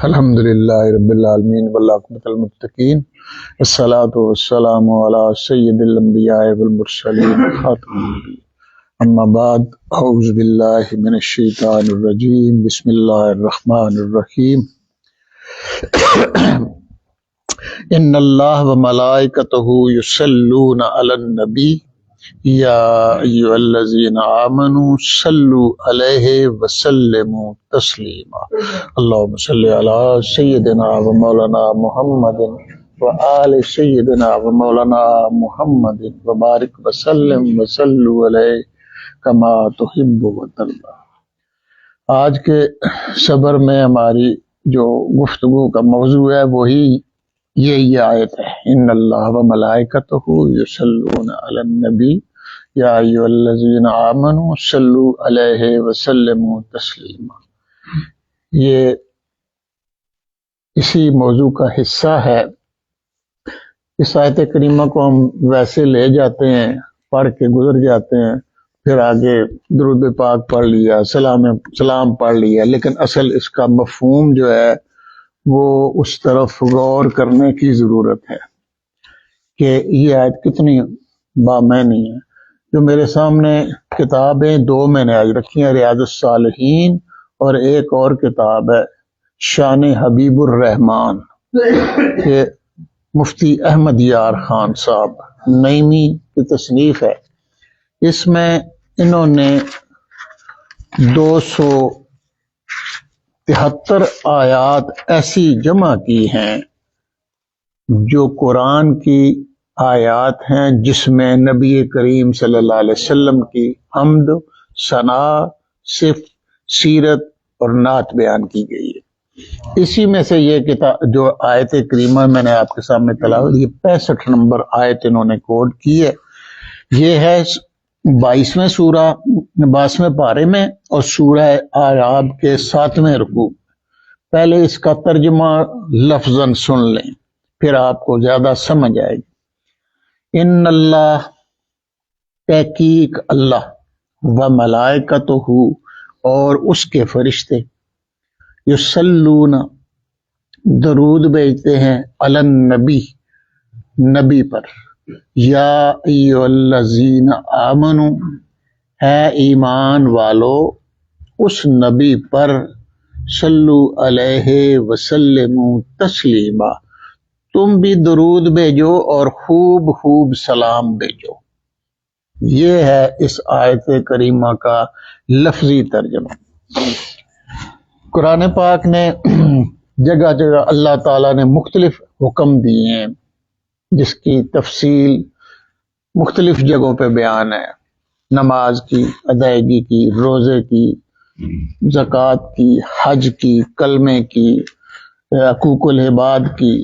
الحمد للہ رب العالمین والعاقبۃ للمتقین والصلاۃ والسلام علی سید الانبیاء والمرسلین خاتم النبیین اما بعد اعوذ باللہ من الشیطان الرجیم بسم اللہ الرحمن الرحیم ان اللہ وملائکتہ یصلون علی النبی یا ایھا الذین آمنوا صلوا علیہ وسلموا تسلیما اللہم صلی علی سیدنا و مولانا محمد وآل سیدنا و مولانا محمد وبارک وسلم وصلوا علیہ کما تحب وترضی۔ آج کے صبر میں ہماری جو گفتگو کا موضوع ہے وہی یہی آیت ہے، ان اللہ و ملائکتہ یصلون علی النبی یا ایھا الذین آمنوا صلوا علیہ وسلموا تسلیما۔ یہ اسی موضوع کا حصہ ہے۔ اس آیت کریمہ کو ہم ویسے لے جاتے ہیں، پڑھ کے گزر جاتے ہیں، پھر آگے درود پاک پڑھ لیا، سلام پڑھ لیا، لیکن اصل اس کا مفہوم جو ہے وہ اس طرف غور کرنے کی ضرورت ہے کہ یہ آیت کتنی بامعنی ہے۔ جو میرے سامنے کتابیں دو میں نے آج رکھی ہیں، ریاض الصالحین اور ایک اور کتاب ہے شان حبیب الرحمان کہ مفتی احمد یار خان صاحب نعیمی کی تصنیف ہے۔ اس میں انہوں نے 273 آیات ایسی جمع کی ہیں جو قرآن کی آیات ہیں جس میں نبی کریم صلی اللہ علیہ وسلم کی حمد، ثنا، صفت، سیرت اور نعت بیان کی گئی ہے۔ اسی میں سے یہ کتاب جو آیت کریمہ میں نے آپ کے سامنے تلاوت، یہ 65 نمبر آیت انہوں نے کوڈ کی ہے۔ یہ ہے 22ویں سورہ 22ویں پارے میں اور سورہ اعراف کے 7ویں رکوع۔ پہلے اس کا ترجمہ لفظاً سن لیں، پھر آپ کو زیادہ سمجھ آئے گی۔ ان اللہ، تحقیق اللہ، و ملائکتہ، اور اس کے فرشتے، یصلون، درود بھیجتے ہیں، علی النبی، نبی پر، یا ایھا الذین آمنوا، ہے ایمان والو اس نبی پر، صلو علیہ وسلموا تسلیما، تم بھی درود بھیجو اور خوب خوب سلام بھیجو۔ یہ ہے اس آیت کریمہ کا لفظی ترجمہ۔ قرآن پاک نے جگہ جگہ اللہ تعالیٰ نے مختلف حکم دیے ہیں جس کی تفصیل مختلف جگہوں پہ بیان ہے، نماز کی ادائیگی کی، روزے کی، زکوٰۃ کی، حج کی، کلمے کی، حقوق العباد کی،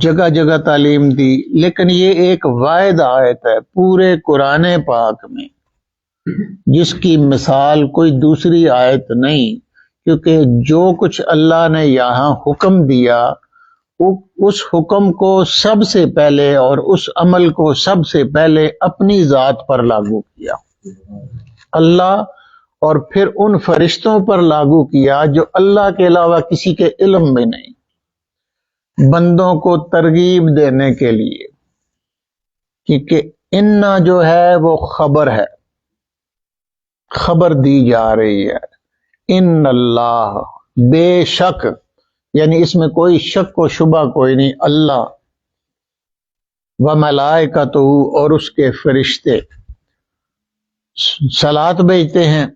جگہ جگہ تعلیم دی، لیکن یہ ایک واحد آیت ہے پورے قرآن پاک میں جس کی مثال کوئی دوسری آیت نہیں، کیونکہ جو کچھ اللہ نے یہاں حکم دیا اس حکم کو سب سے پہلے اور اس عمل کو سب سے پہلے اپنی ذات پر لاگو کیا اللہ، اور پھر ان فرشتوں پر لاگو کیا جو اللہ کے علاوہ کسی کے علم میں نہیں، بندوں کو ترغیب دینے کے لیے، کیونکہ انا جو ہے وہ خبر ہے، خبر دی جا رہی ہے۔ ان اللہ، بے شک، یعنی اس میں کوئی شک و شبہ کوئی نہیں، اللہ، و ملائکتہ، اور اس کے فرشتے صلات بھیجتے ہیں۔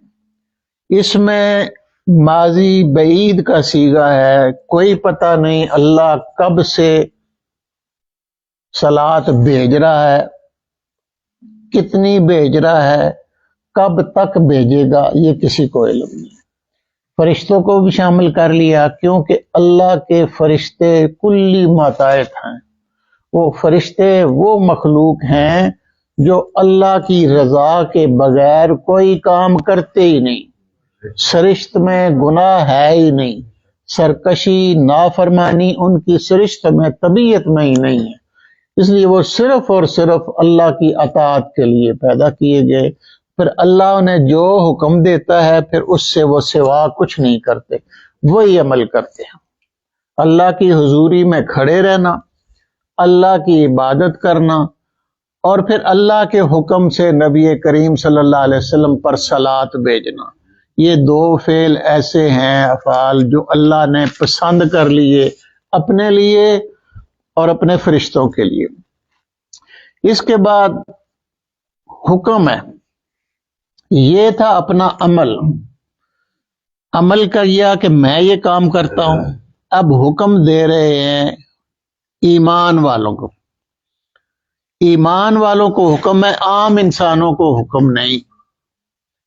اس میں ماضی بعید کا صیغہ ہے، کوئی پتہ نہیں اللہ کب سے صلات بھیج رہا ہے، کتنی بھیج رہا ہے، کب تک بھیجے گا، یہ کسی کو علم نہیں۔ فرشتوں کو بھی شامل کر لیا کیونکہ اللہ کے فرشتے کلی ماتحت ہیں، وہ فرشتے وہ مخلوق ہیں جو اللہ کی رضا کے بغیر کوئی کام کرتے ہی نہیں، سرشت میں گناہ ہے ہی نہیں، سرکشی، نافرمانی ان کی سرشت میں، طبیعت میں ہی نہیں ہے، اس لیے وہ صرف اور صرف اللہ کی اطاعت کے لیے پیدا کیے گئے، پھر اللہ انہیں جو حکم دیتا ہے پھر اس سے وہ سوا کچھ نہیں کرتے، وہی عمل کرتے ہیں۔ اللہ کی حضوری میں کھڑے رہنا، اللہ کی عبادت کرنا، اور پھر اللہ کے حکم سے نبی کریم صلی اللہ علیہ وسلم پر صلات بھیجنا، یہ دو فعل ایسے ہیں افعال جو اللہ نے پسند کر لیے اپنے لیے اور اپنے فرشتوں کے لیے۔ اس کے بعد حکم ہے، یہ تھا اپنا عمل کیا کہ میں یہ کام کرتا ہوں۔ اب حکم دے رہے ہیں ایمان والوں کو، ایمان والوں کو حکم ہے، عام انسانوں کو حکم نہیں،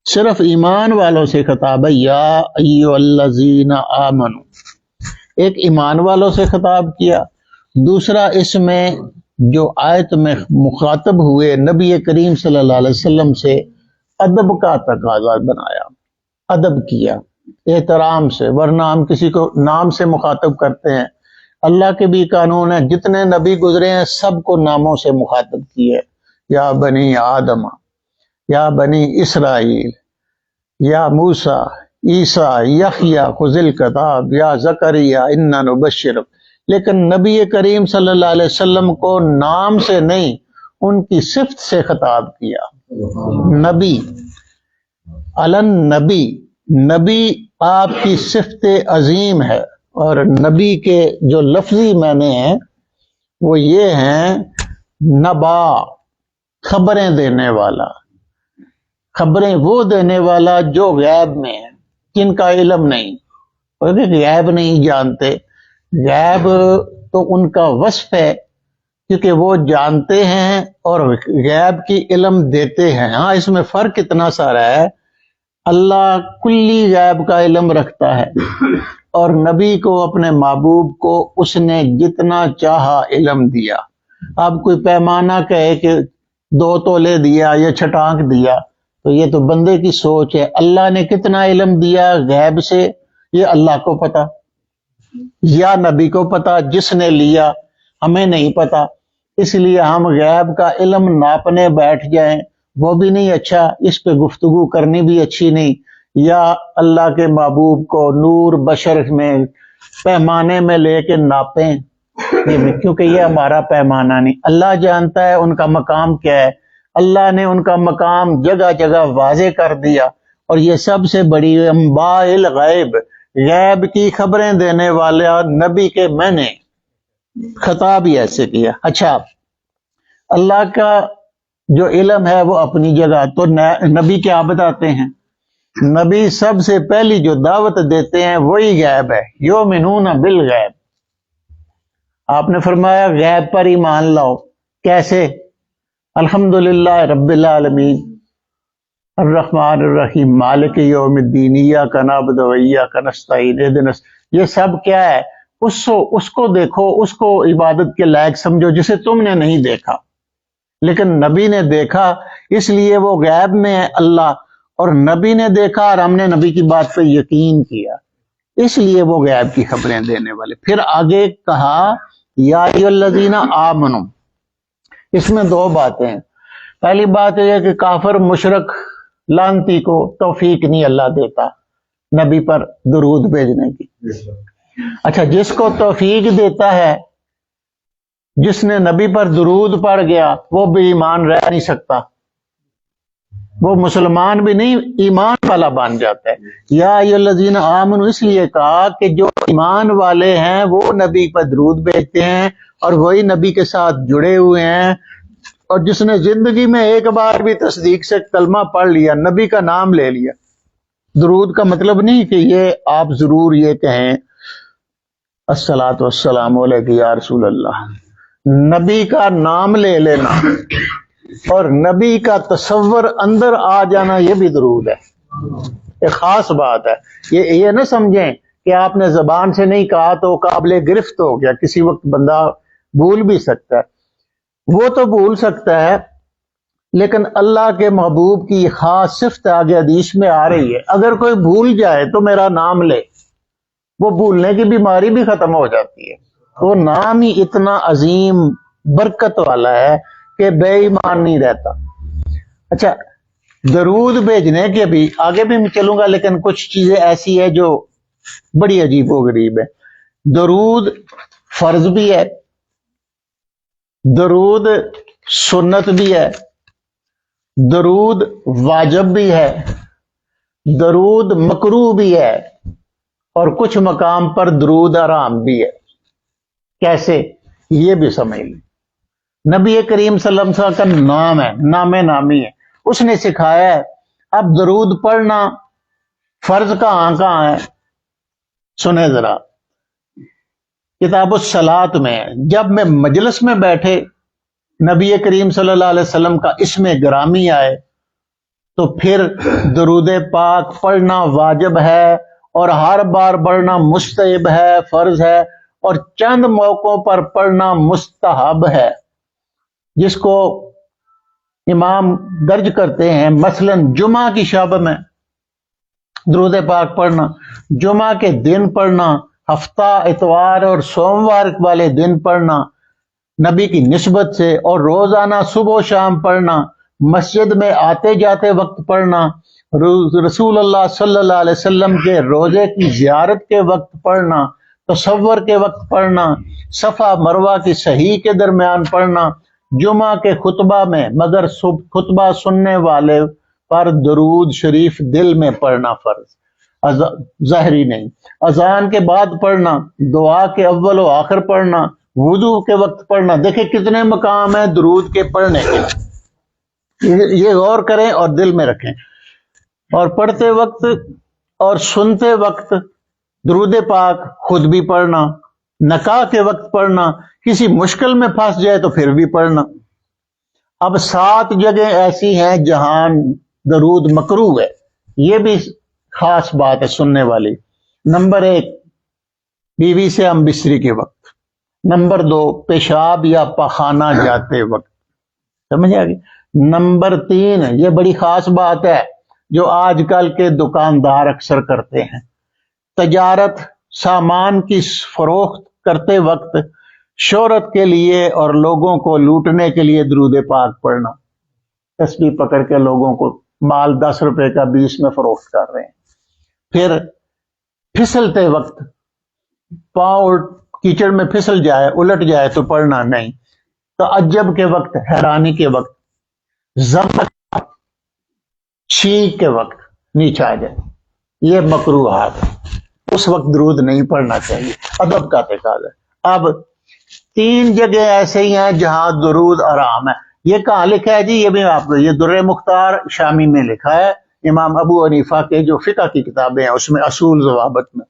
صرف ایمان والوں سے خطاب ہے۔ یا ایھا الذین آمنو، ایک ایمان والوں سے خطاب کیا، دوسرا اس میں جو آیت میں مخاطب ہوئے نبی کریم صلی اللہ علیہ وسلم سے ادب کا تقاضا بنایا، ادب کیا احترام سے، ورنہ ہم کسی کو نام سے مخاطب کرتے ہیں۔ اللہ کے بھی قانون ہے، جتنے نبی گزرے ہیں سب کو ناموں سے مخاطب کیے، یا بنی آدم، یا بنی اسرائیل، یا موسیٰ، عیسیٰ، یحییٰ خذ الکتاب، یا زکریا انا نبشرک۔ لیکن نبی کریم صلی اللہ علیہ وسلم کو نام سے نہیں، ان کی صفت سے خطاب کیا۔ نبی علن نبی، نبی آپ کی صفت عظیم ہے، اور نبی کے جو لفظی معنی ہیں وہ یہ ہیں نبا، خبریں دینے والا، خبریں وہ دینے والا جو غیب میں ہے، جن کا علم نہیں، اور غیب نہیں جانتے۔ غیب تو ان کا وصف ہے کیونکہ وہ جانتے ہیں اور غیب کی علم دیتے ہیں۔ ہاں اس میں فرق اتنا سارا ہے، اللہ کلی غیب کا علم رکھتا ہے، اور نبی کو اپنے محبوب کو اس نے جتنا چاہا علم دیا۔ اب کوئی پیمانہ کہے کہ 2 تولے دیا یا چھٹانک دیا تو یہ تو بندے کی سوچ ہے۔ اللہ نے کتنا علم دیا غیب سے، یہ اللہ کو پتا یا نبی کو پتا، جس نے لیا ہمیں نہیں پتا۔ اس لیے ہم غیب کا علم ناپنے بیٹھ جائیں وہ بھی نہیں اچھا، اس پہ گفتگو کرنی بھی اچھی نہیں، یا اللہ کے محبوب کو نور بشر میں پیمانے میں لے کے ناپیں، کیونکہ یہ ہمارا پیمانہ نہیں۔ اللہ جانتا ہے ان کا مقام کیا ہے، اللہ نے ان کا مقام جگہ جگہ واضح کر دیا، اور یہ سب سے بڑی انباء الغیب، غیب کی خبریں دینے والا نبی کے میں نے خطاب ہی ایسے کیا۔ اچھا، اللہ کا جو علم ہے وہ اپنی جگہ، تو نبی کیا بتاتے ہیں؟ نبی سب سے پہلی جو دعوت دیتے ہیں وہی غیب ہے، یؤمنون بالغیب۔ آپ نے فرمایا غیب پر ایمان لاؤ، کیسے؟ الحمدللہ رب العالمین الرحمن الرحیم مالک یوم الدین ایاک نعبد و ایاک نستعین اہدنا، یہ سب کیا ہے؟ اس کو دیکھو، اس کو عبادت کے لائق سمجھو جسے تم نے نہیں دیکھا، لیکن نبی نے دیکھا، اس لیے وہ غیب میں ہے اللہ، اور نبی نے دیکھا اور ہم نے نبی کی بات پہ یقین کیا، اس لیے وہ غیب کی خبریں دینے والے۔ پھر آگے کہا یا ایھا الذین آمنو، اس میں 2 باتیں ہیں۔ پہلی بات یہ ہے کہ کافر مشرک لعنتی کو توفیق نہیں اللہ دیتا نبی پر درود بھیجنے کی۔ اچھا، جس کو توفیق دیتا ہے، جس نے نبی پر درود پڑھ گیا وہ بھی ایمان رہ نہیں سکتا، وہ مسلمان بھی نہیں، ایمان والا بن جاتا ہے۔ یا ایھا الذین آمنو اس لیے کہا کہ جو ایمان والے ہیں وہ نبی پر درود بھیجتے ہیں اور وہی نبی کے ساتھ جڑے ہوئے ہیں، اور جس نے زندگی میں ایک بار بھی تصدیق سے کلمہ پڑھ لیا، نبی کا نام لے لیا۔ درود کا مطلب نہیں کہ یہ آپ ضرور یہ کہیں الصلاۃ والسلام علیک یا رسول اللہ، نبی کا نام لے لینا اور نبی کا تصور اندر آ جانا یہ بھی درود ہے، ایک خاص بات ہے۔ یہ نہ سمجھیں کہ آپ نے زبان سے نہیں کہا تو قابل گرفت ہو گیا، کسی وقت بندہ بھول بھی سکتا ہے، وہ تو بھول سکتا ہے، لیکن اللہ کے محبوب کی خاص صفت آگے حدیث میں آ رہی ہے، اگر کوئی بھول جائے تو میرا نام لے، وہ بھولنے کی بیماری بھی ختم ہو جاتی ہے۔ وہ نام ہی اتنا عظیم برکت والا ہے کہ بے ایمان نہیں رہتا۔ اچھا، درود بھیجنے کے بھی آگے بھی میں چلوں گا، لیکن کچھ چیزیں ایسی ہے جو بڑی عجیب و غریب ہے۔ درود فرض بھی ہے، درود سنت بھی ہے، درود واجب بھی ہے، درود مکروہ بھی ہے، اور کچھ مقام پر درود حرام بھی ہے۔ کیسے؟ یہ بھی سمجھ لیں۔ نبی کریم صلی اللہ علیہ وسلم کا نام ہے، نام نامی ہے، اس نے سکھایا ہے۔ اب درود پڑھنا فرض کہاں ہے؟ سنیں ذرا، کتاب الصلاۃ میں جب میں مجلس میں بیٹھے نبی کریم صلی اللہ علیہ وسلم کا اسم گرامی آئے تو پھر درود پاک پڑھنا واجب ہے، اور ہر بار پڑھنا مستحب ہے، فرض ہے، اور چند موقعوں پر پڑھنا مستحب ہے، جس کو امام درج کرتے ہیں۔ مثلا جمعہ کی شب میں درود پاک پڑھنا، جمعہ کے دن پڑھنا، ہفتہ اتوار اور سوموار والے دن پڑھنا نبی کی نسبت سے، اور روزانہ صبح و شام پڑھنا، مسجد میں آتے جاتے وقت پڑھنا، رسول اللہ صلی اللہ علیہ وسلم کے روزے کی زیارت کے وقت پڑھنا، تصور کے وقت پڑھنا، صفا مروہ کی صحیح کے درمیان پڑھنا، جمعہ کے خطبہ میں مگر خطبہ سننے والے پر درود شریف دل میں پڑھنا فرض، ظاہری نہیں، اذان کے بعد پڑھنا، دعا کے اول و آخر پڑھنا، وضو کے وقت پڑھنا۔ دیکھیں کتنے مقام ہیں درود کے پڑھنے کے، یہ غور کریں اور دل میں رکھیں۔ اور پڑھتے وقت اور سنتے وقت درود پاک خود بھی پڑھنا، نکاح کے وقت پڑھنا، کسی مشکل میں پھنس جائے تو پھر بھی پڑھنا۔ اب 7 جگہ ایسی ہیں جہاں درود مکروہ ہے، یہ بھی خاص بات ہے سننے والی۔ نمبر 1 بیوی سے ہم بستری کے وقت، نمبر 2 پیشاب یا پخانہ جاتے وقت، سمجھ آ گئی؟ نمبر 3 یہ بڑی خاص بات ہے جو آج کل کے دکاندار اکثر کرتے ہیں، تجارت سامان کی فروخت کرتے وقت شہرت کے لیے اور لوگوں کو لوٹنے کے لیے درود پاک پڑھنا، تسبیح پکڑ کے لوگوں کو مال 10 روپے کا 20 میں فروخت کر رہے ہیں۔ پھر پھسلتے وقت پاؤں کیچڑ میں پھسل جائے، الٹ جائے تو پڑھنا نہیں۔ تعجب کے وقت، حیرانی کے وقت، زمت چھینک کے وقت نیچے آ جائے، یہ مکروہات ہے، اس وقت درود نہیں پڑھنا چاہیے، ادب کا تقاضا ہے۔ اب 3 جگہ ایسے ہی ہیں جہاں درود حرام ہے۔ یہ کہاں لکھا ہے جی؟ یہ بھی آپ کو، یہ در مختار شامی میں لکھا ہے، امام ابو حنیفہ کے جو فقہ کی کتابیں ہیں اس میں اصول ضوابط میں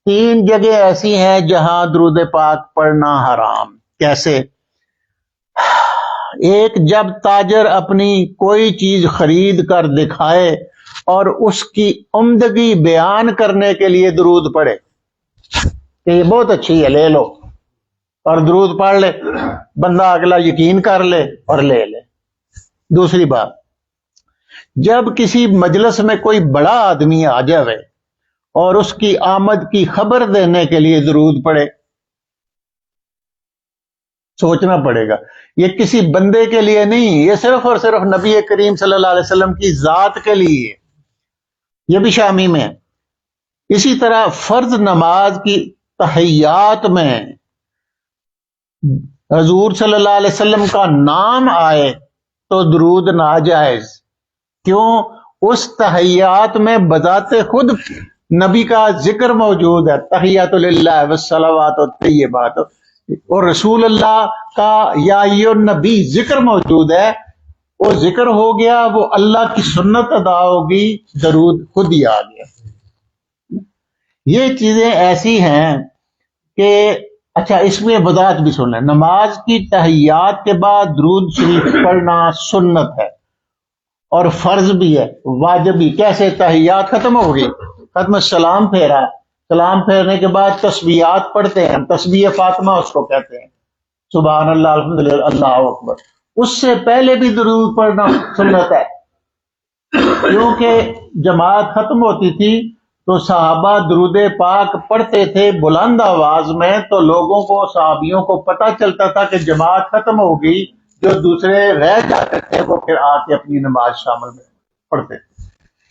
3 جگہ ایسی ہیں جہاں درود پاک پڑھنا حرام۔ کیسے؟ ایک، جب تاجر اپنی کوئی چیز خرید کر دکھائے اور اس کی عمدگی بیان کرنے کے لیے درود پڑھے کہ یہ بہت اچھی ہے لے لو، اور درود پڑھ لے، بندہ اگلا یقین کر لے اور لے لے۔ دوسری بات، جب کسی مجلس میں کوئی بڑا آدمی آ جائے اور اس کی آمد کی خبر دینے کے لیے درود پڑھے، سوچنا پڑے گا، یہ کسی بندے کے لیے نہیں، یہ صرف اور صرف نبی کریم صلی اللہ علیہ وسلم کی ذات کے لیے، یہ بھی شامی میں ہے۔ اسی طرح فرض نماز کی تحیات میں حضور صلی اللہ علیہ وسلم کا نام آئے تو درود ناجائز، کیوں؟ اس تحیات میں بذات خود نبی کا ذکر موجود ہے، تحیات للہ والصلوات والطیبات، اور رسول اللہ کا یا ایھا النبی ذکر موجود ہے، وہ ذکر ہو گیا، وہ اللہ کی سنت ادا ہوگی، درود خود ہی آ گیا۔ یہ چیزیں ایسی ہیں کہ اچھا اس میں وضاحت بھی سن لیں، نماز کی تحیات کے بعد درود شریف پڑھنا سنت ہے اور فرض بھی ہے، واجب بھی۔ کیسے؟ تحیات ختم ہو گئی، ختم، سلام پھیرا، سلام پھیرنے کے بعد تسبیحات پڑھتے ہیں، تسبیح فاطمہ اس کو کہتے ہیں، سبحان اللہ، الحمدللہ، اللہ اکبر۔ اس سے پہلے بھی درود پڑھنا سنت ہے، کیونکہ جماعت ختم ہوتی تھی تو صحابہ درود پاک پڑھتے تھے بلند آواز میں، تو لوگوں کو، صحابیوں کو پتہ چلتا تھا کہ جماعت ختم ہو گئی، جو دوسرے رہ جاتے تھے وہ پھر آ کے اپنی نماز شامل میں۔ پڑھتے تھے.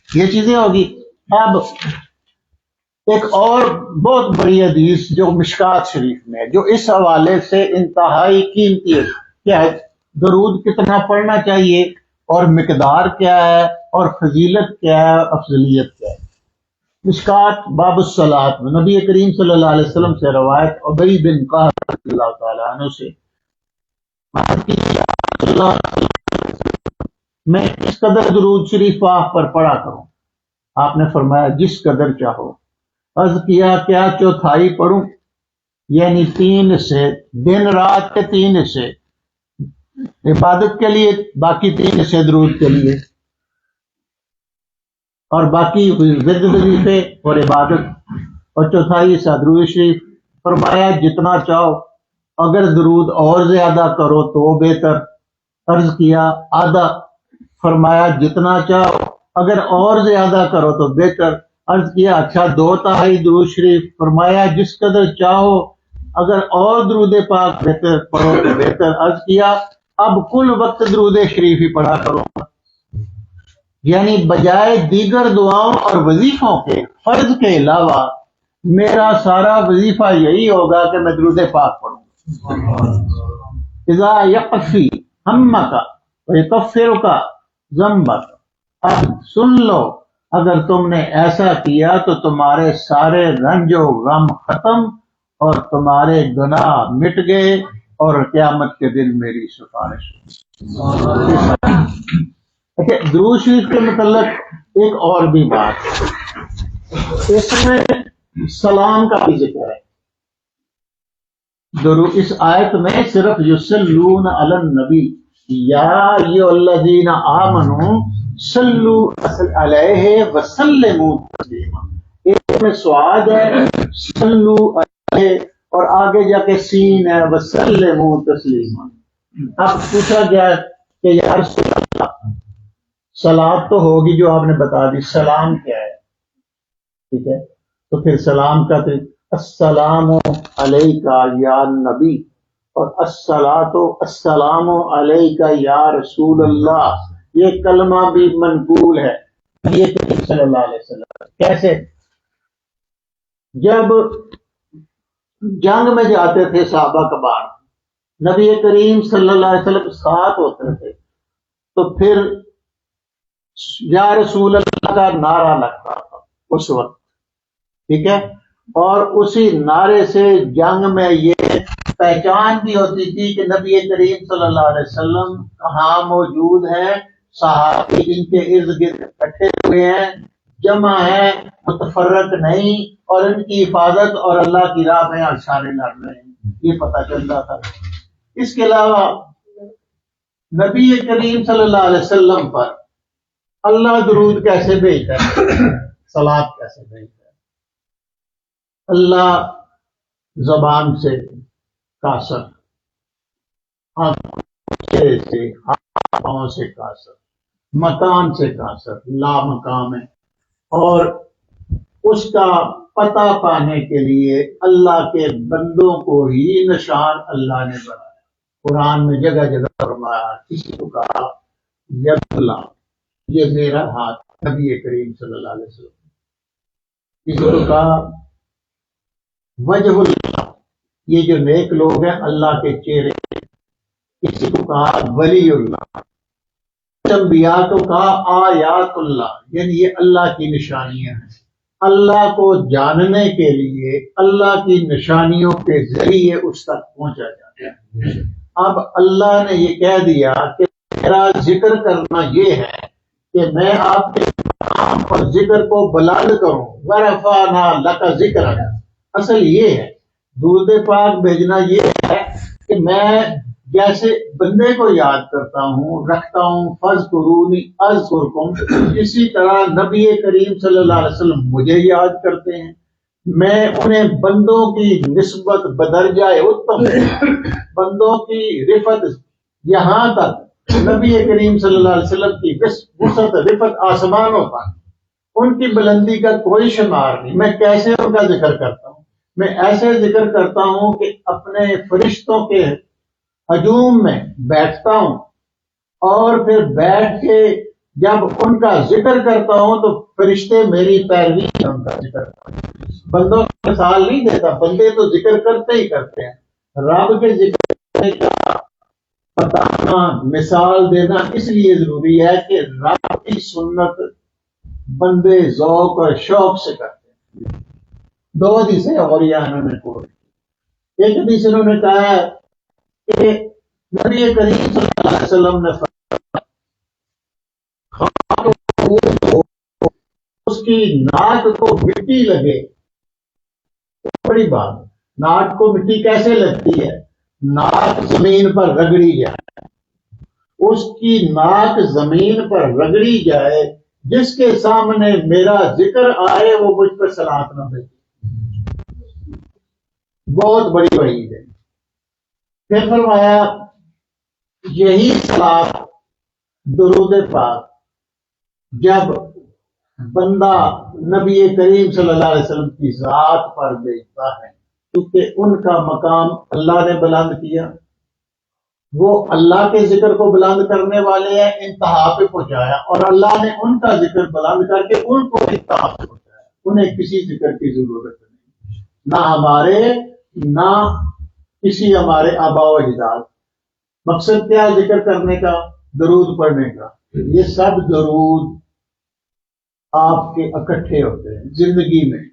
یہ چیزیں ہوگی. اب ایک اور بہت بڑی حدیث جو مشکات شریف میں ہے، جو اس حوالے سے انتہائی قیمتی ہے. کیا ہے؟ درود کتنا پڑھنا چاہیے اور مقدار کیا ہے اور فضیلت کیا ہے اور افضلیت کیا ہے. مشکات باب الصلاۃ میں نبی کریم صلی اللہ علیہ وسلم سے روایت ابی بن قعب رضی اللہ تعالیٰ عنہ سے، میں اس قدر درود شریف آپ پر پڑھا کروں. آپ نے فرمایا جس قدر چاہو. عرض کیا کیا چوتھائی پڑھوں؟ یعنی 3 حصے، دن رات کے 3 حصے عبادت کے لیے، باقی 3 حصے درود کے لیے، اور باقی ورد وظیفے اور عبادت، اور چوتھائی حصہ درود شریف. فرمایا جتنا چاہو، اگر درود اور زیادہ کرو تو بہتر. عرض کیا آدھا. فرمایا جتنا چاہو، اگر اور زیادہ کرو تو بہتر. عرض کیا اچھا 2/3 درود شریف. فرمایا جس قدر چاہو، اگر اور درود پاک بہتر پڑھو تو بہتر. عرض کیا اب کل وقت درود شریف ہی پڑھا کرو، یعنی بجائے دیگر دعاؤں اور وظیفوں کے، فرض کے علاوہ میرا سارا وظیفہ یہی ہوگا کہ میں درود پاک پڑھوں. اذا یکفی ہمک ویکفرک ذنبک. اب سن لو، اگر تم نے ایسا کیا تو تمہارے سارے رنج و غم ختم اور تمہارے گناہ مٹ گئے اور قیامت کے دن میری سفارش. درود شریف کے متعلق ایک اور بھی بات ہے، اس میں سلام کا بھی ذکر ہے. اس آیت میں صرف یصلون علی النبی یا ایھا الذین آمنوا صلوا علیہ وسلموا تسلیما. ایک میں سواد ہے صلوا علیہ اور آگے جا کے سین ہے وسلموا تسلیما. اب پوچھا گیا کہ یا رسول اللہ صلات تو ہوگی جو آپ نے بتا دی، سلام کیا ہے؟ ٹھیک ہے، تو پھر سلام کا السلام علیکہ یا نبی اور السلام علیکہ یا رسول اللہ. یہ کلمہ بھی منقول ہے نبی کریم صلی اللہ علیہ وسلم. کیسے؟ جب جنگ میں جاتے تھے صحابہ کبار، نبی کریم صلی اللہ علیہ وسلم ساتھ ہوتے تھے، تو پھر یا رسول اللہ کا نعرہ لگتا تھا اس وقت. ٹھیک ہے، اور اسی نعرے سے جنگ میں یہ پہچان بھی ہوتی تھی کہ نبی کریم صلی اللہ علیہ وسلم کہاں موجود ہیں، صحابی ان کے ارد گرد اکٹھے ہوئے ہیں، جمع ہیں، متفرق نہیں، اور ان کی حفاظت اور اللہ کی راہ میں سارے لڑ رہے ہیں، یہ پتہ چلتا تھا. اس کے علاوہ نبی کریم صلی اللہ علیہ وسلم پر اللہ درود کیسے بھیجتا ہے، صلات کیسے بھیجتا ہے؟ اللہ زبان سے کاثر، چہرے سے، ہاتھوں سے کاثر، مکان سے کاثر، لا مقام ہے. اور اس کا پتہ پانے کے لیے اللہ کے بندوں کو ہی نشان اللہ نے بنایا. قرآن میں جگہ جگہ فرمایا، کسی کو کہا ید اللہ، یہ میرا ہاتھ، نبی کریم صلی اللہ علیہ وسلم. کسی کو کہا وجہ اللہ، یہ جو نیک لوگ ہیں اللہ کے چہرے. کسی کو کہا ولی اللہ. انبیاء کو کہا آیات اللہ، یعنی یہ اللہ کی نشانیاں ہیں. اللہ کو جاننے کے لیے اللہ کی نشانیوں کے ذریعے اس تک پہنچا جاتا ہے. اب اللہ نے یہ کہہ دیا کہ میرا ذکر کرنا یہ ہے کہ میں آپ کے نام اور ذکر کو بلند کروں. ورفعنا لک ذکرک، اصل یہ ہے درود پاک بھیجنا. یہ ہے کہ میں جیسے بندے کو یاد کرتا ہوں، رکھتا ہوں، فاذکرونی اذکرکم، اسی طرح نبی کریم صلی اللہ علیہ وسلم مجھے یاد کرتے ہیں. میں انہیں بندوں کی نسبت بدرجہ اتم، بندوں کی رفت یہاں تک نبی کریم صلی اللہ علیہ وسلم کی وسعت رفت آسمانوں پر، ان کی بلندی کا کوئی شمار نہیں. میں کیسے ان کا ذکر کرتا ہوں؟ میں ایسے ذکر کرتا ہوں کہ اپنے فرشتوں کے ہجوم میں بیٹھتا ہوں اور پھر بیٹھ کے جب ان کا ذکر کرتا ہوں تو فرشتے میری پیروی میں ان کا ذکر کرتے ہیں۔ بندوں کو مثال نہیں دیتا، بندے تو ذکر کرتے ہی کرتے ہیں، رب کے ذکر کرنے کا بتانا، مثال دینا اس لیے ضروری ہے کہ رب کی سنت بندے ذوق اور شوق سے کرتے ہیں۔ دو حدیثیں اور یہ انہوں نے کوٹ کی۔ ایک حدیث انہوں نے کہا ہے کہ نبی کریم صلی اللہ علیہ وسلم نے اس کی ناک کو مٹی لگے، بڑی بات، ناک کو مٹی کیسے لگتی ہے؟ ناک زمین پر رگڑی جائے، اس کی ناک زمین پر رگڑی جائے، جس کے سامنے میرا ذکر آئے وہ مجھ پر صلاۃ نہ بھیجے۔ بہت بڑی وعید ہے۔ پھر فرمایا یہی صلاۃ درود پاک جب بندہ نبی کریم صلی اللہ علیہ وسلم کی ذات پر بھیجتا ہے، کیونکہ ان کا مقام اللہ نے بلند کیا، وہ اللہ کے ذکر کو بلند کرنے والے ہیں، انتہا پہ پہنچایا، اور اللہ نے ان کا ذکر بلند کر کے ان کو انتہا پہ پہنچایا۔ انہیں کسی ذکر کی ضرورت نہیں، نہ ہمارے نہ کسی ہمارے آباء و اجداد۔ مقصد کیا ذکر کرنے کا؟ درود پڑھنے کا۔ یہ سب درود آپ کے اکٹھے ہوتے ہیں زندگی میں۔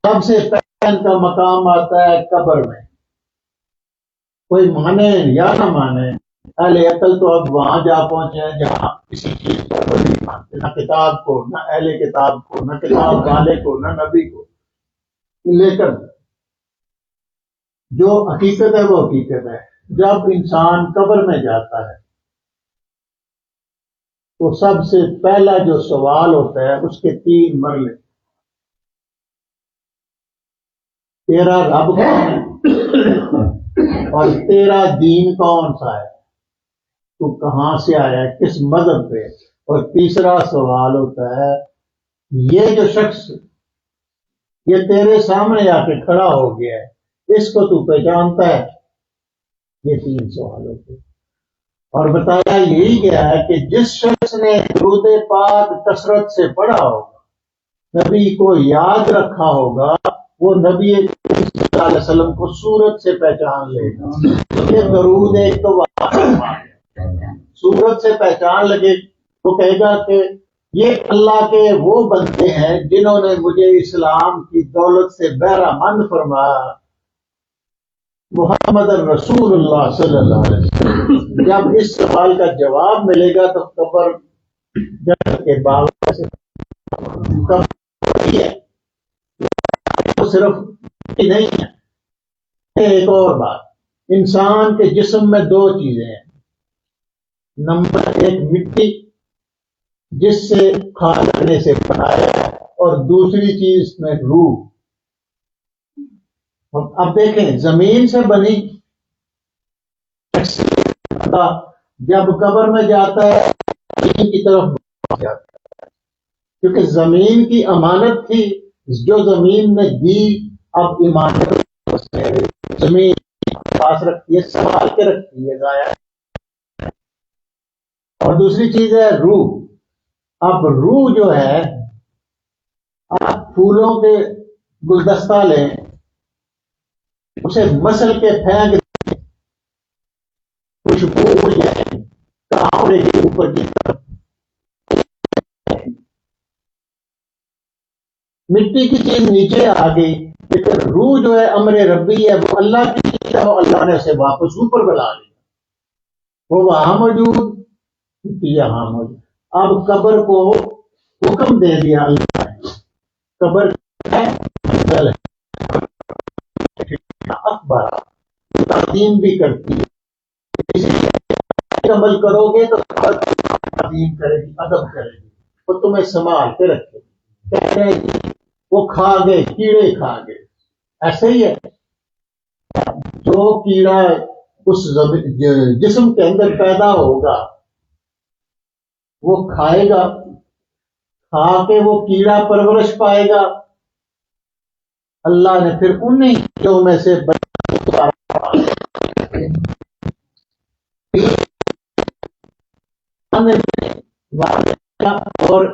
سب سے پہلے ان کا مقام آتا ہے قبر میں، کوئی مانے یا نہ مانے، اہل عقل تو اب وہاں جا پہنچے ہیں جہاں کسی چیز کو نہیں مانتے، نہ کتاب کو، نہ اہل کتاب کو، نہ کتاب والے کو، نہ نبی کو۔ لیکن جو حقیقت ہے وہ حقیقت ہے۔ جب انسان قبر میں جاتا ہے تو سب سے پہلا جو سوال ہوتا ہے اس کے تین مرحلے، تیرا رب کون ہے اور تیرا دین کون سا ہے، تو کہاں سے آیا ہے، کس مذہب پہ، اور تیسرا سوال ہوتا ہے یہ جو شخص یہ تیرے سامنے آ کے کھڑا ہو گیا ہے، اس کو تو پہچانتا ہے؟ یہ تین سوال ہوتے ہیں۔ اور بتایا یہی گیا ہے کہ جس شخص نے درود پاک کثرت سے پڑھا ہوگا، نبی کو یاد رکھا ہوگا، وہ نبی صلی اللہ علیہ وسلم کو صورت سے پہچان لے گا۔ یہ درود ایک تو صورت سے پہچان لگے، وہ کہے گا کہ یہ اللہ کے وہ بندے ہیں جنہوں نے مجھے اسلام کی دولت سے بہرہ مند فرمایا، محمد رسول اللہ صلی اللہ علیہ وسلم۔ جب اس سوال کا جواب ملے گا تو قبر جنت کے باغ سے ہے، وہ صرف نہیں ہے۔ ایک اور بات، انسان کے جسم میں دو چیزیں ہیں، نمبر ایک مٹی جس سے کھانے سے بنایا ہے، اور دوسری چیز میں روح۔ اب دیکھیں زمین سے بنی جب قبر میں جاتا ہے زمین کی طرف جاتا ہے، کیونکہ زمین کی امانت تھی جو زمین نے دی، اب امانت زمین پاس رکھتی ہے، سنبھال کے رکھتی ہے ضائع۔ اور دوسری چیز ہے روح۔ اب روح جو ہے، آپ پھولوں کے گلدستہ لیں، اسے مسل کے پھینک خوشبو اڑ جائے کاوڑے کے اوپر کی طرف، مٹی کی چیز نیچے آ گئی، لیکن روح جو ہے امر ربی ہے، وہ اللہ کی چیز ہے، وہ اللہ نے اسے واپس اوپر بلا لیا، وہ وہاں موجود یہاں موجود۔ اب قبر کو حکم دے دیا اللہ نے، قبر اکبر تعظیم بھی کرتی ہے، اس لیے عمل کرو گے تو تعظیم کرے گی، ادب کرے گی، وہ تمہیں سنبھال کے رکھے گی۔ کہہ رہے ہیں وہ کھا گئے، کیڑے کھا گئے، ایسے ہی ہے، جو کیڑا اس جسم کے اندر پیدا ہوگا وہ کھائے گا، کھا کے وہ کیڑا پرورش پائے گا، اللہ نے پھر انہیں کیڑوں میں سے اور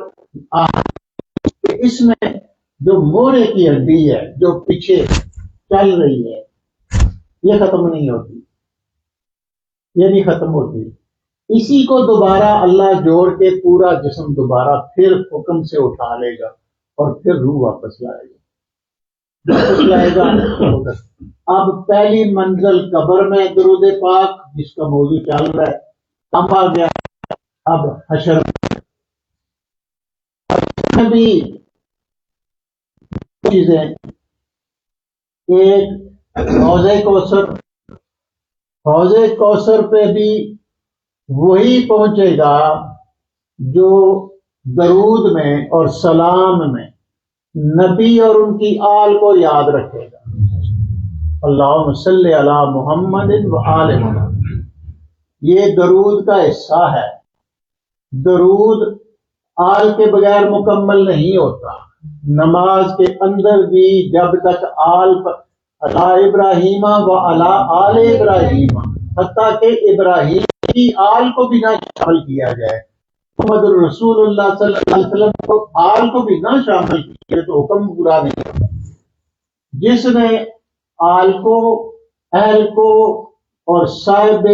اس میں جو مورے کی ہڈی ہے جو پیچھے چل رہی ہے یہ ختم نہیں ہوتی، یہ نہیں ختم ہوتی، اسی کو دوبارہ اللہ جوڑ کے پورا جسم دوبارہ پھر حکم سے اٹھا لے گا اور پھر روح واپس لائے گا، واپس لائے گا۔ اب پہلی منزل قبر میں درود پاک جس کا موضوع چل رہا ہے کم آ گیا، اب حشر میں بھی چیزیں، ایک حوض کوثر، حوض کوثر پہ بھی وہی پہنچے گا جو درود میں اور سلام میں نبی اور ان کی آل کو یاد رکھے گا، اللہم صلی علی محمد و آل محمد، یہ درود کا حصہ ہے۔ درود آل کے بغیر مکمل نہیں ہوتا، نماز کے اندر بھی جب تک آل علی ابراہیم و علی آل ابراہیم، حتیٰ کہ ابراہیم کی آل کو بھی نہ شامل کیا جائے، محمد رسول اللہ صلی اللہ علیہ وسلم کو آل کو بھی نہ شامل کیا تو حکم پورا نہیں ہوتا۔ جس نے آل کو، اہل کو اور صاحب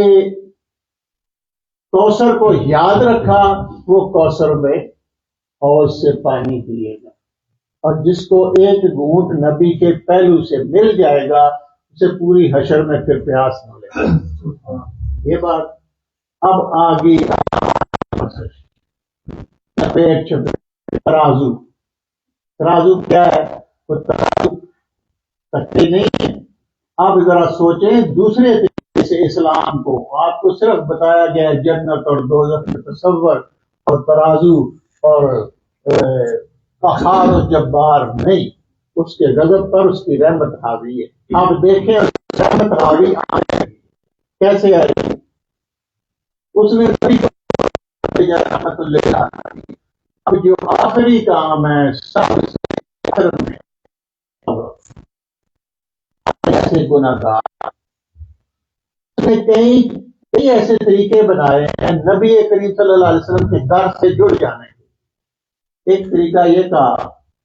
کوثر کو یاد رکھا وہ کوثر میں حوض سے پانی پیے گا، اور جس کو ایک گھونٹ نبی کے پہلو سے مل جائے گا اسے پوری حشر میں پھر پیاس نہ لے۔ یہ بات اب آگے پیٹ ترازو، ترازو کیا ہے؟ وہ ترازو کٹے نہیں ہے۔ اب ذرا سوچیں دوسرے طریقے سے اسلام کو، آپ کو صرف بتایا گیا ہے جنت اور دوزخ کا تصور اور ترازو اور قہار و جبار نہیں، اس کے غضب پر اس کی رحمت حاوی ہے۔ اب دیکھیں رحمت حاوی کیسے آئے گی؟ اس نے رحمت اللہ، اب جو آخری کام ہے سب سے آخر میں ایسے گناہ گار نے کئی ایسے طریقے بنائے ہیں نبی کریم صلی اللہ علیہ وسلم کے در سے جڑ جانے کے۔ ایک طریقہ یہ تھا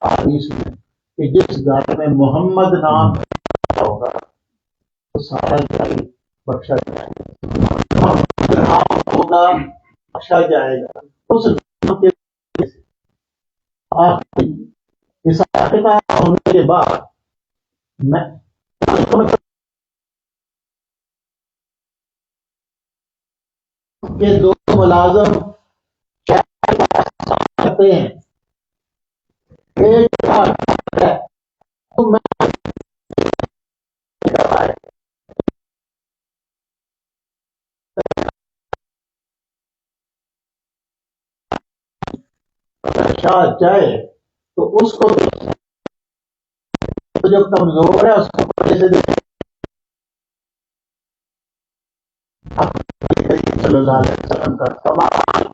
حدیث میں کہ جس گھر میں محمد نام ہوگا وہ سارا گھر بخشا جائے گا، نام ہوگا بخشا جائے گا، اس نام کے اس ہونے کے بعد میں کے دو ملازم کرتے ہیں، ایک چاہے تو اس کو جو کمزور ہے اس کو صلی اللہ علیہ وسلم کا تمام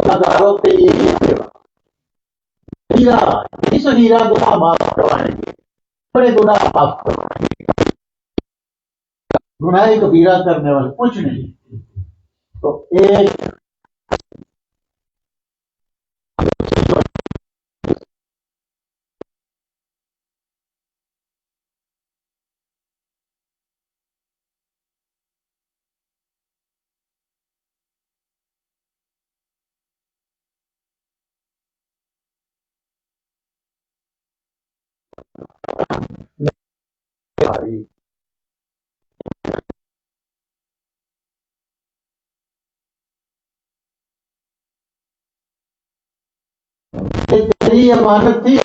گناہگاروں کے لیے صغیرہ گناہ معاف کروائیں گے، بڑے گناہ معاف کروائیں گے، گناہ کبیرہ کرنے والے کچھ نہیں۔ تو ایک تیری امانت تھی،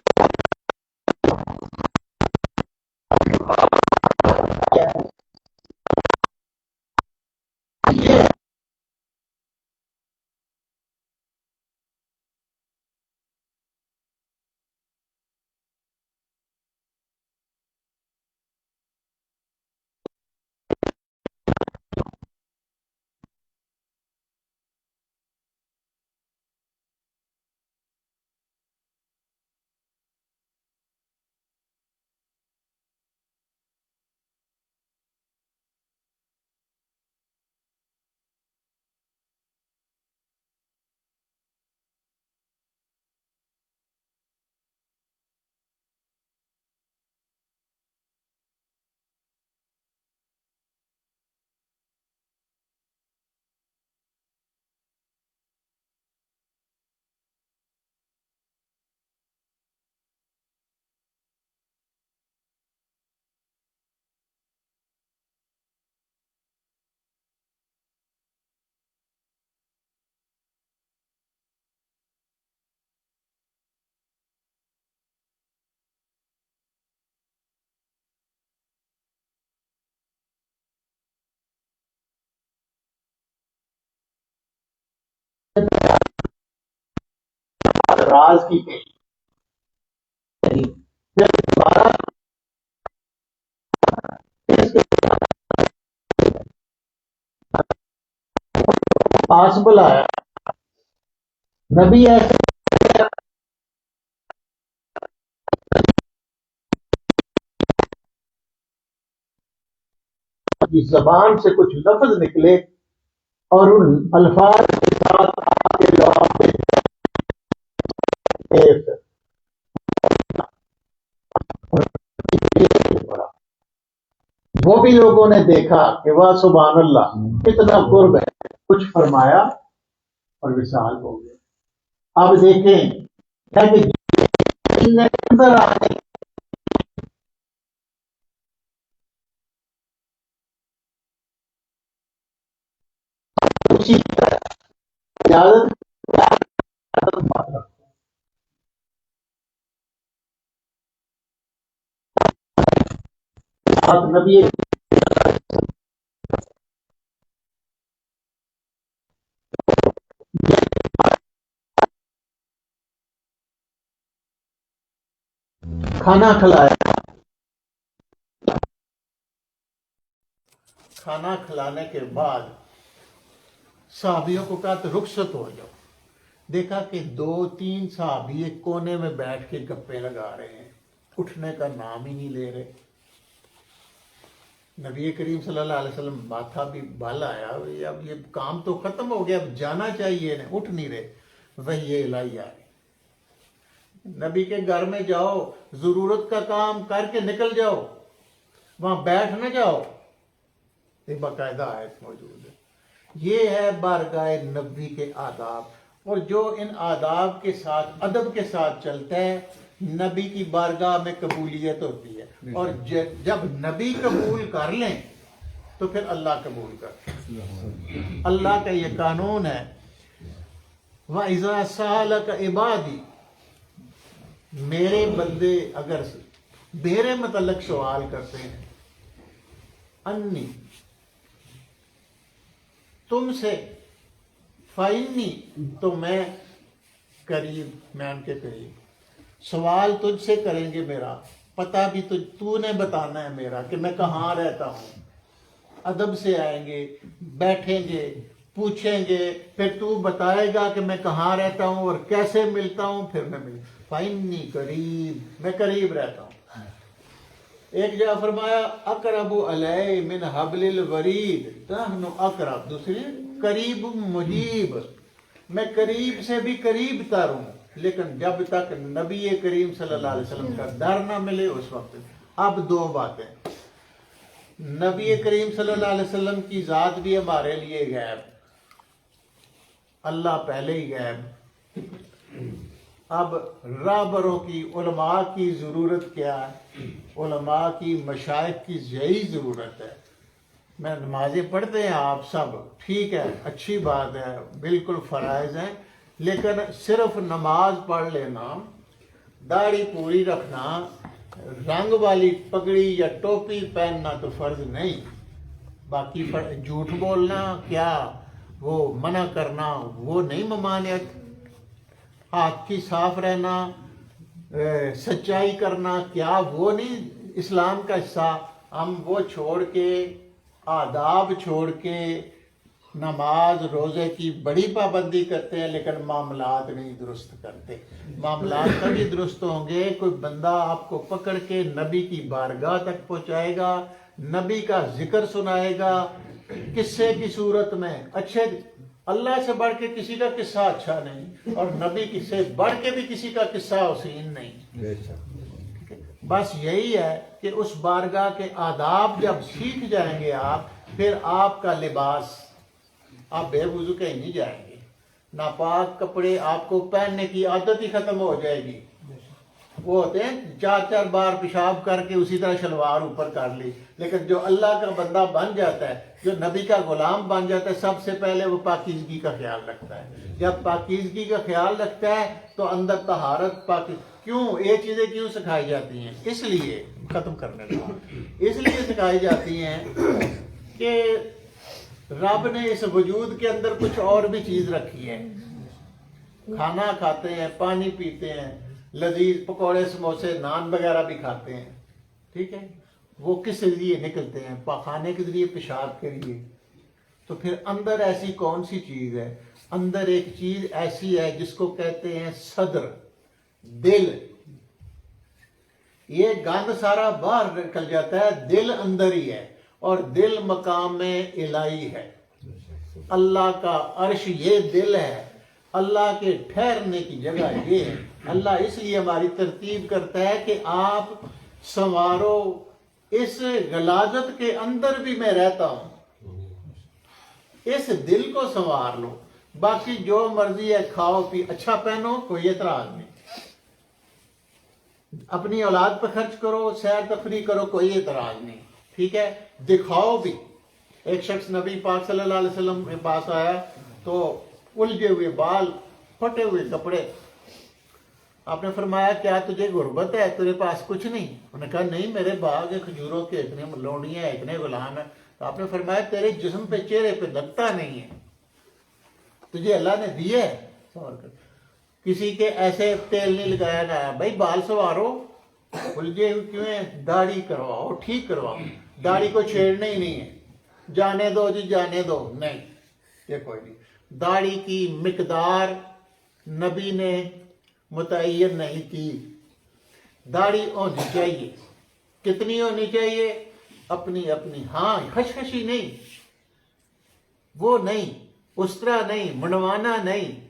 راز کی کہی پھر دوبارہ پاس بلایا نبی ایسے کی زبان سے کچھ لفظ نکلے اور ان الفاظ کے ساتھ آپ کے جواب وہ بھی لوگوں نے دیکھا کہ واہ سبحان اللہ کتنا قرب ہے، کچھ فرمایا اور وصال ہو گئے۔ اب دیکھیں کہ اندر آنے اسی طرح اجازت نبی کھانا کھلایا، کھانا کھلانے کے بعد صحابیوں کو کہا تو رخصت ہو جاؤ۔ دیکھا کہ 2-3 صحابی ایک کونے میں بیٹھ کے گپے لگا رہے ہیں، اٹھنے کا نام ہی نہیں لے رہے۔ نبی کریم صلی اللہ علیہ وسلم ماتھا بھی بال آیا، اب یہ کام تو ختم ہو گیا، اب جانا چاہیے، اٹھ نہیں رہے۔ وہی الہی آ رہی، نبی کے گھر میں جاؤ، ضرورت کا کام کر کے نکل جاؤ، وہاں بیٹھ نہ جاؤ۔ ایک باقاعدہ آیت موجود ہے۔ یہ ہے بارگاہ نبی کے آداب، اور جو ان آداب کے ساتھ ادب کے ساتھ چلتا ہے نبی کی بارگاہ میں قبولیت ہوتی ہے، اور جب نبی قبول کر لیں تو پھر اللہ قبول کرتے ہیں۔ اللہ کا یہ قانون ہے، وَإِذَا سَأَلَكَ عِبَادِي، میرے بندے اگر میرے متعلق سوال کرتے ہیں، انی تم سے، فَإِنِّي تو میں قریب، میں ان کے قریب، سوال تجھ سے کریں گے میرا، پتہ بھی تو نے بتانا ہے میرا کہ میں کہاں رہتا ہوں۔ ادب سے آئیں گے، بیٹھیں گے، پوچھیں گے، پھر تو بتائے گا کہ میں کہاں رہتا ہوں اور کیسے ملتا ہوں، پھر میں ملتا ہوں۔ فَإِنِّي قریب، میں قریب رہتا ہوں۔ ایک جگہ فرمایا اقرب علیہ من حبل الورید، نحن اقرب، دوسری قریب مجیب، میں قریب سے بھی قریب تر ہوں، لیکن جب تک نبی کریم صلی اللہ علیہ وسلم کا در نہ ملے اس وقت۔ اب 2 باتیں، نبی کریم صلی اللہ علیہ وسلم کی ذات بھی ہمارے لیے غیب، اللہ پہلے ہی غیب۔ اب رہبروں کی، علماء کی ضرورت کیا ہے؟ علماء کی، مشائخ کی یہی ضرورت ہے۔ میں نمازیں پڑھتے ہیں آپ سب، ٹھیک ہے، اچھی بات ہے، بالکل فرائض ہیں، لیکن صرف نماز پڑھ لینا، داڑھی پوری رکھنا، رنگ والی پگڑی یا ٹوپی پہننا تو فرض نہیں۔ باقی جھوٹ بولنا کیا، وہ منع کرنا وہ نہیں ممانعت، ہاتھ کی صاف رہنا، سچائی کرنا کیا وہ نہیں اسلام کا حصہ۔ ہم وہ چھوڑ کے، آداب چھوڑ کے نماز روزے کی بڑی پابندی کرتے ہیں، لیکن معاملات نہیں درست کرتے۔ معاملات تبھی درست ہوں گے کوئی بندہ آپ کو پکڑ کے نبی کی بارگاہ تک پہنچائے گا، نبی کا ذکر سنائے گا، قصے کی صورت میں۔ اچھے، اللہ سے بڑھ کے کسی کا قصہ اچھا نہیں، اور نبی کی سے بڑھ کے بھی کسی کا قصہ حسین نہیں۔ بس یہی ہے کہ اس بارگاہ کے آداب جب سیکھ جائیں گے آپ، پھر آپ کا لباس، آپ بے وضو کہیں نہیں جائیں گے، ناپاک کپڑے آپ کو پہننے کی عادت ہی ختم ہو جائے گی۔ وہ ہوتے ہیں 4 بار پیشاب کر کے اسی طرح شلوار اوپر کر لی، لیکن جو اللہ کا بندہ بن جاتا ہے، جو نبی کا غلام بن جاتا ہے، سب سے پہلے وہ پاکیزگی کا خیال رکھتا ہے۔ جب پاکیزگی کا خیال رکھتا ہے تو اندر طہارت، کیوں یہ چیزیں کیوں سکھائی جاتی ہیں؟ اس لیے، ختم کرنے لگا، اس لیے سکھائی جاتی ہیں کہ رب نے اس وجود کے اندر کچھ اور بھی چیز رکھی ہے. کھانا کھاتے ہیں، پانی پیتے ہیں، لذیذ پکوڑے سموسے نان وغیرہ بھی کھاتے ہیں، ٹھیک ہے، وہ کس ذریعے نکلتے ہیں؟ پاخانے کے ذریعے، پیشاب کے لیے. تو پھر اندر ایسی کون سی چیز ہے؟ اندر ایک چیز ایسی ہے جس کو کہتے ہیں صدر، دل. یہ گند سارا باہر نکل جاتا ہے، دل اندر ہی ہے، اور دل مقام الہی ہے. اللہ کا عرش یہ دل ہے، اللہ کے ٹھہرنے کی جگہ یہ ہے. اللہ اس لیے ہماری ترتیب کرتا ہے کہ آپ سنوارو، اس غلاظت کے اندر بھی میں رہتا ہوں، اس دل کو سنوار لو. باقی جو مرضی ہے کھاؤ پی، اچھا پہنو، کوئی اعتراض نہیں، اپنی اولاد پہ خرچ کرو، سیر تفریح کرو، کوئی اعتراض نہیں، ٹھیک ہے، دکھاؤ بھی. ایک شخص نبی پاک صلی اللہ علیہ وسلم کے پاس آیا تو الجھے ہوئے بال، پھٹے ہوئے کپڑے. آپ نے فرمایا کیا تجھے غربت ہے، تیرے پاس کچھ نہیں؟ انہوں نے کہا نہیں، میرے باغ کھجوروں کے اتنے لونڈیاں ہیں، اتنے غلام ہیں. تو آپ نے فرمایا تیرے جسم پہ، چہرے پہ لگتا نہیں ہے، تجھے اللہ نے دیے ہے. کسی کے ایسے تیل نہیں لگایا گیا. بھائی بال سنوارو، الجھے ہوئے کیوں ہیں؟ داڑھی کرواؤ، ٹھیک کرواؤ، داڑھی کو چھیڑنا ہی نہیں ہے. جانے دو جی، جانے دو، نہیں، یہ کوئی نہیں. داڑھی کی مقدار نبی نے متعین نہیں کی. داڑھی ہونی چاہیے، کتنی ہونی چاہیے؟ اپنی اپنی. ہاں، خشخشی نہیں، وہ نہیں، اس طرح نہیں، منوانا نہیں،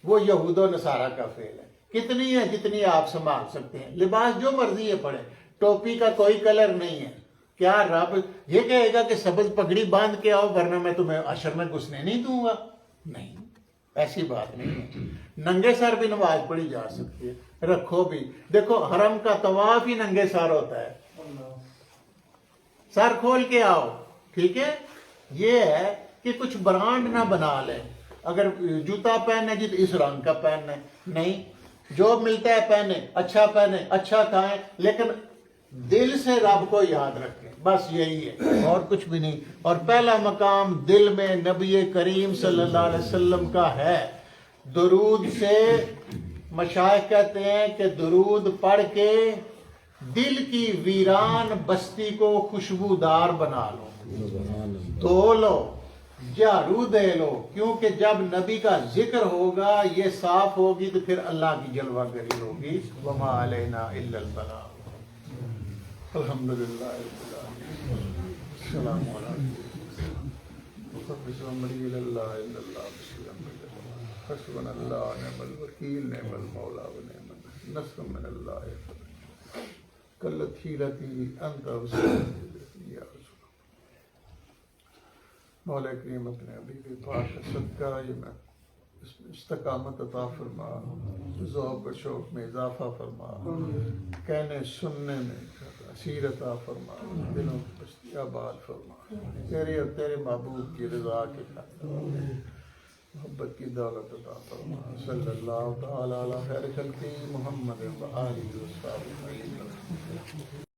وہ یہود و نصارہ کا فعل ہے. کتنی ہے؟ جتنی آپ سنبھال سکتے ہیں. لباس جو مرضی ہے پڑے، ٹوپی کا کوئی کلر نہیں ہے. کیا رب یہ کہے گا کہ سبز پگڑی باندھ کے آؤ ورنہ میں تمہیں عشر میں گھسنے نہیں دوں گا؟ نہیں، ایسی بات نہیں ہے. ننگے سر بھی نماز پڑھی جا سکتی ہے، رکھو بھی. دیکھو حرم کا طواف ہی ننگے سر ہوتا ہے، سر کھول کے آؤ، ٹھیک ہے. یہ ہے کہ کچھ برانڈ نہ بنا لے. اگر جوتا پہننے جی تو اس رنگ کا پہننا ہے، نہیں، جو ملتا ہے پہنے، اچھا پہنے، اچھا کھائیں، لیکن دل سے رب کو یاد رکھیں، بس یہی ہے، اور کچھ بھی نہیں. اور پہلا مقام دل میں نبی کریم صلی اللہ علیہ وسلم کا ہے. درود سے مشائخ کہتے ہیں کہ درود پڑھ کے دل کی ویران بستی کو خوشبودار بنا لو، دھو لو، جھاڑو دے لو، کیونکہ جب نبی کا ذکر ہوگا، یہ صاف ہوگی تو پھر اللہ کی جلوہ گری ہوگی. وما علینا الا البلاغ. الحمدللہ رب العالمین. السلام علیکم. حسبنا اللہ نعم الوکیل، نعم المولا و نعم النصر من اللہ کالتھیرتی انت وسیلتی یا رسول. مولا کریم اپنے حبیب پاک صدقہ یہ میں استقامت عطا فرما، ذوق و شوق میں اضافہ فرما، کہنے سننے میں اثیر عطا فرما، دلوں کی بستی آباد فرما. تیرے اور تیرے محبوب کی رضا کے خاطر محبت کی دولت عطا فرما. صلی اللہ تعالی علی خیر خلقہ محمد و آلہ و صحبہ.